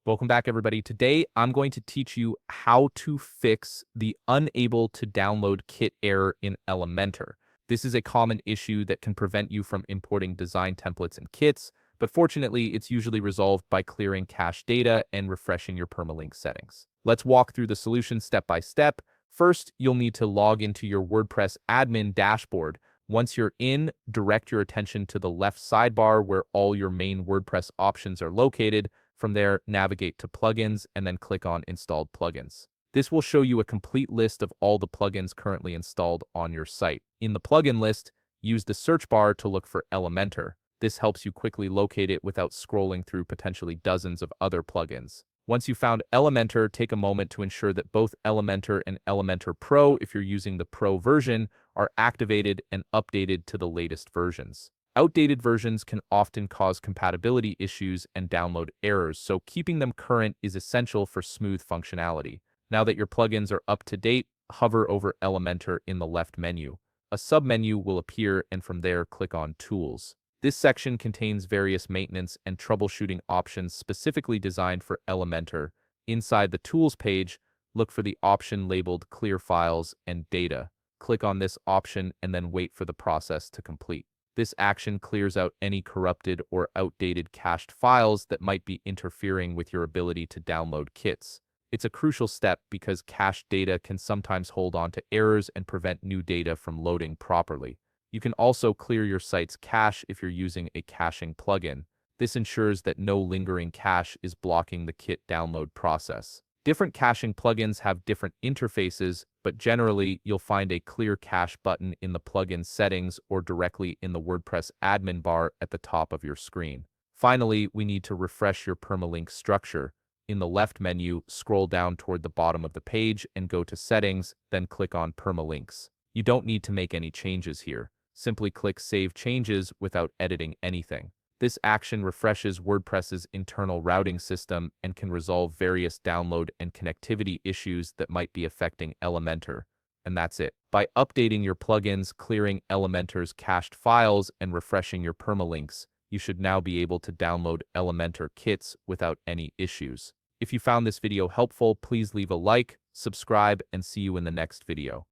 Welcome back, everybody. Today, I'm going to teach you how to fix the unable to download kit error in Elementor. This is a common issue that can prevent you from importing design templates and kits, but fortunately, it's usually resolved by clearing cache data and refreshing your permalink settings. Let's walk through the solution step by step. First, you'll need to log into your WordPress admin dashboard. Once you're in, direct your attention to the left sidebar where all your main WordPress options are located. From there, navigate to Plugins and then click on Installed Plugins. This will show you a complete list of all the plugins currently installed on your site. In the plugin list, use the search bar to look for Elementor. This helps you quickly locate it without scrolling through potentially dozens of other plugins. Once you've found Elementor, take a moment to ensure that both Elementor and Elementor Pro, if you're using the Pro version, are activated and updated to the latest versions. Outdated versions can often cause compatibility issues and download errors, so keeping them current is essential for smooth functionality. Now that your plugins are up to date, hover over Elementor in the left menu. A submenu will appear, and from there, click on Tools. This section contains various maintenance and troubleshooting options specifically designed for Elementor. Inside the Tools page, look for the option labeled Clear Files and Data. Click on this option and then wait for the process to complete. This action clears out any corrupted or outdated cached files that might be interfering with your ability to download kits. It's a crucial step because cached data can sometimes hold on to errors and prevent new data from loading properly. You can also clear your site's cache if you're using a caching plugin. This ensures that no lingering cache is blocking the kit download process. Different caching plugins have different interfaces, but generally, you'll find a clear cache button in the plugin settings or directly in the WordPress admin bar at the top of your screen. Finally, we need to refresh your permalink structure. In the left menu, scroll down toward the bottom of the page and go to Settings, then click on Permalinks. You don't need to make any changes here. Simply click Save Changes without editing anything. This action refreshes WordPress's internal routing system and can resolve various download and connectivity issues that might be affecting Elementor. And that's it. By updating your plugins, clearing Elementor's cached files, and refreshing your permalinks, you should now be able to download Elementor kits without any issues. If you found this video helpful, please leave a like, subscribe, and see you in the next video.